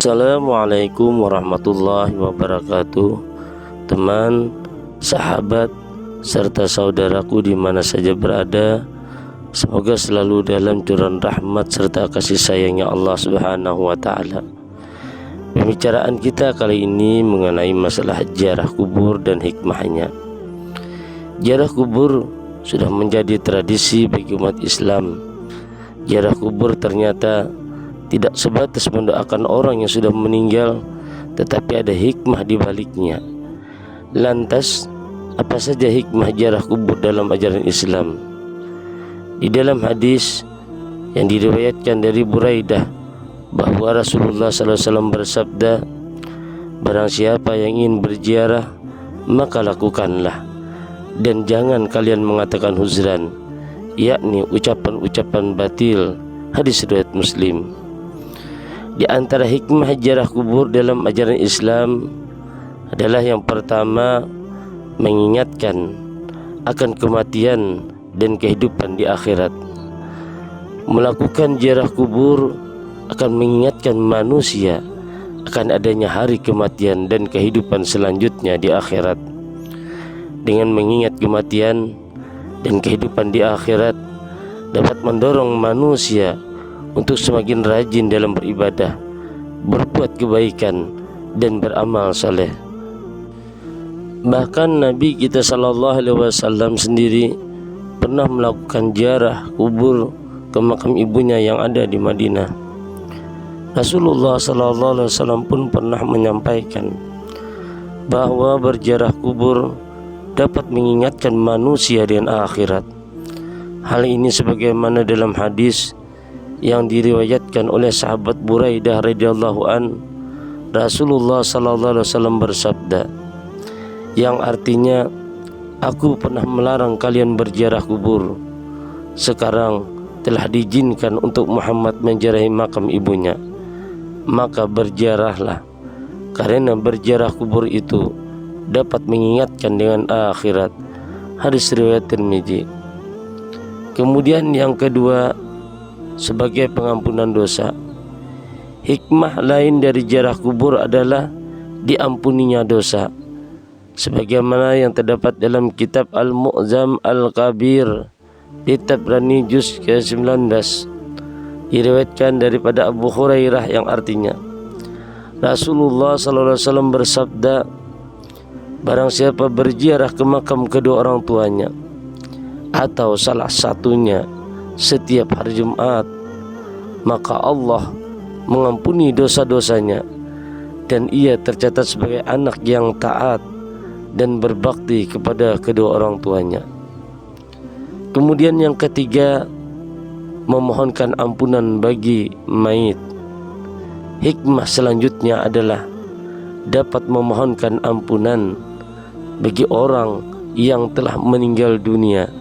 Assalamualaikum warahmatullahi wabarakatuh. Teman, sahabat, serta saudaraku di mana saja berada, semoga selalu dalam curahan rahmat serta kasih sayangnya Allah Subhanahu wa Ta'ala. Pembicaraan kita kali ini mengenai masalah ziarah kubur dan hikmahnya. Ziarah kubur sudah menjadi tradisi bagi umat Islam. Ziarah kubur ternyata tidak sebatas mendoakan orang yang sudah meninggal, tetapi ada hikmah di baliknya. Lantas, apa saja hikmah ziarah kubur dalam ajaran Islam? Di dalam hadis yang diriwayatkan dari Buraidah bahwa Rasulullah SAW bersabda, barang siapa yang ingin berziarah, maka lakukanlah, dan jangan kalian mengatakan huzran, yakni ucapan-ucapan batil. Hadis riwayat Muslim. Di antara hikmah ziarah kubur dalam ajaran Islam adalah yang pertama, mengingatkan akan kematian dan kehidupan di akhirat. Melakukan ziarah kubur akan mengingatkan manusia akan adanya hari kematian dan kehidupan selanjutnya di akhirat. Dengan mengingat kematian dan kehidupan di akhirat dapat mendorong manusia untuk semakin rajin dalam beribadah, berbuat kebaikan, dan beramal saleh. Bahkan Nabi kita SAW sendiri pernah melakukan ziarah kubur ke makam ibunya yang ada di Madinah. Rasulullah SAW pun pernah menyampaikan bahwa berziarah kubur dapat mengingatkan manusia dengan akhirat. Hal ini sebagaimana dalam hadis yang diriwayatkan oleh sahabat Buraidah radhiyallahu an, Rasulullah SAW bersabda, yang artinya, aku pernah melarang kalian berziarah kubur. Sekarang telah diizinkan untuk Muhammad menziarahi makam ibunya, maka berziarahlah, karena berziarah kubur itu dapat mengingatkan dengan akhirat. Hadis riwayat Tirmidzi. Kemudian yang kedua, sebagai pengampunan dosa. Hikmah lain dari ziarah kubur adalah diampuninya dosa, sebagaimana yang terdapat dalam kitab Al-Mu'jam Al-Kabir di Tabrani juz ke-19, diriwayatkan daripada Abu Hurairah yang artinya, Rasulullah SAW bersabda, barang siapa berziarah ke makam kedua orang tuanya atau salah satunya setiap hari Jumat, maka Allah mengampuni dosa-dosanya dan ia tercatat sebagai anak yang taat dan berbakti kepada kedua orang tuanya. Kemudian yang ketiga, memohonkan ampunan bagi mayit. Hikmah selanjutnya adalah dapat memohonkan ampunan bagi orang yang telah meninggal dunia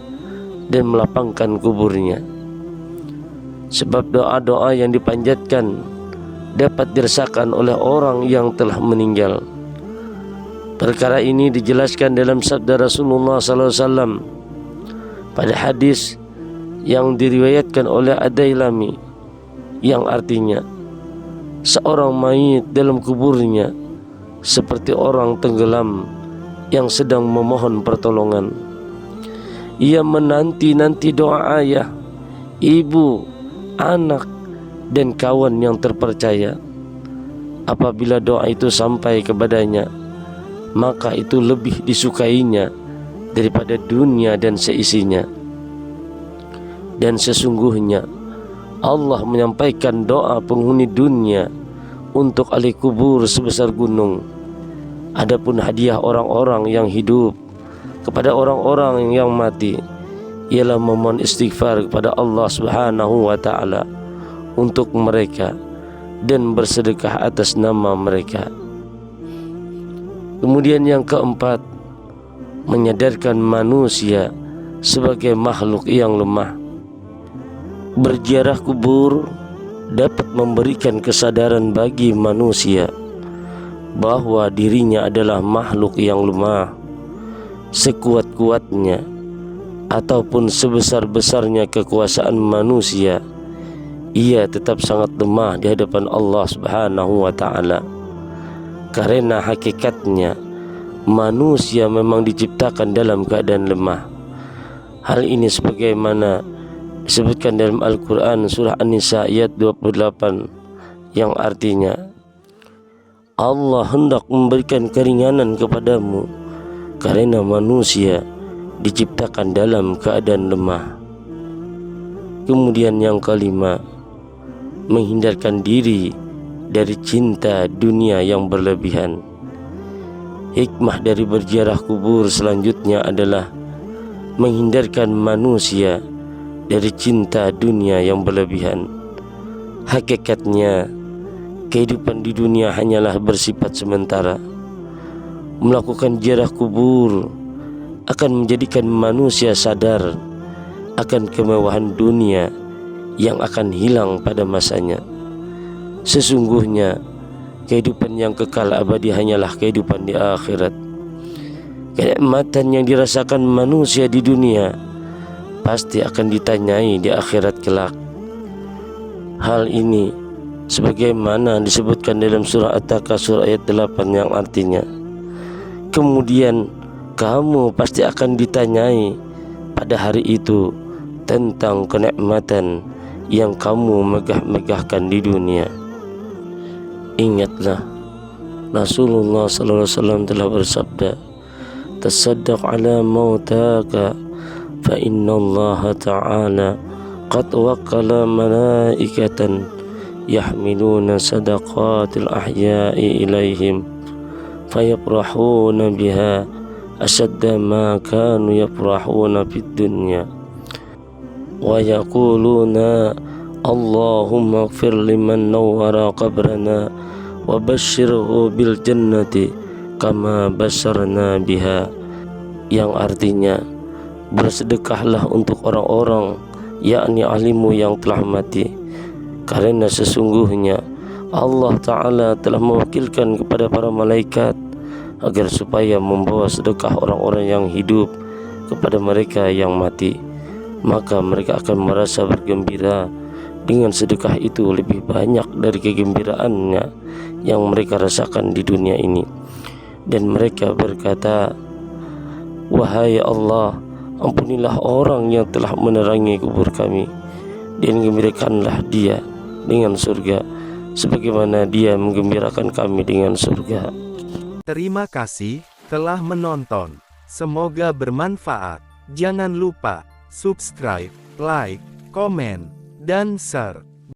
dan melapangkan kuburnya. Sebab doa-doa yang dipanjatkan dapat dirasakan oleh orang yang telah meninggal. Perkara ini dijelaskan dalam sabda Rasulullah SAW pada hadis yang diriwayatkan oleh Ad-Dailami, yang artinya, seorang mayit dalam kuburnya seperti orang tenggelam yang sedang memohon pertolongan. Ia menanti-nanti doa ayah, ibu, anak, dan kawan yang terpercaya. Apabila doa itu sampai kepadanya, maka itu lebih disukainya daripada dunia dan seisinya. Dan sesungguhnya Allah menyampaikan doa penghuni dunia untuk ahli kubur sebesar gunung. Adapun hadiah orang-orang yang hidup kepada orang-orang yang mati ialah memohon istighfar kepada Allah Subhanahu wa Ta'ala untuk mereka dan bersedekah atas nama mereka. Kemudian yang keempat, menyadarkan manusia sebagai makhluk yang lemah. Berziarah kubur dapat memberikan kesadaran bagi manusia bahwa dirinya adalah makhluk yang lemah. Sekuat-kuatnya ataupun sebesar-besarnya kekuasaan manusia, ia tetap sangat lemah di hadapan Allah Subhanahu wa ta'ala. Karena hakikatnya manusia memang diciptakan dalam keadaan lemah. Hal ini sebagaimana disebutkan dalam Al-Quran surah An-Nisa ayat 28, yang artinya Allah hendak memberikan keringanan kepadamu karena manusia diciptakan dalam keadaan lemah. Kemudian yang kelima, menghindarkan diri dari cinta dunia yang berlebihan. Hikmah dari berziarah kubur selanjutnya adalah menghindarkan manusia dari cinta dunia yang berlebihan. Hakikatnya kehidupan di dunia hanyalah bersifat sementara. Melakukan ziarah kubur akan menjadikan manusia sadar akan kemewahan dunia yang akan hilang pada masanya. Sesungguhnya kehidupan yang kekal abadi hanyalah kehidupan di akhirat. Kenikmatan yang dirasakan manusia di dunia pasti akan ditanyai di akhirat kelak. Hal ini sebagaimana disebutkan dalam surah At-Takasur ayat 8 yang artinya, kemudian kamu pasti akan ditanyai pada hari itu tentang kenikmatan yang kamu megah-megahkan di dunia. Ingatlah, Rasulullah SAW telah bersabda, tasaddaq ala mautaka fa inna Allah ta'ala qad wakkala malaikatan yahmiluna sadaqatil ahya'i ilaihim fayafrahuna biha asadda ma kanu yafrahuna fid dunya wa yaquluna Allahumma ighfir liman nawwara qabrana wa basyirhu bil jannati kama basyarna biha, yang artinya bersedekahlah untuk orang-orang yakni ahlimu yang telah mati, karena sesungguhnya Allah Ta'ala telah mewakilkan kepada para malaikat agar supaya membawa sedekah orang-orang yang hidup kepada mereka yang mati, maka mereka akan merasa bergembira dengan sedekah itu lebih banyak dari kegembiraannya yang mereka rasakan di dunia ini. Dan mereka berkata, wahai Allah, ampunilah orang yang telah menerangi kubur kami, dan gembirakanlah dia dengan surga sebagaimana dia menggembirakan kami dengan surga. Terima kasih telah menonton. Semoga bermanfaat. Jangan lupa subscribe, like, komen, dan share.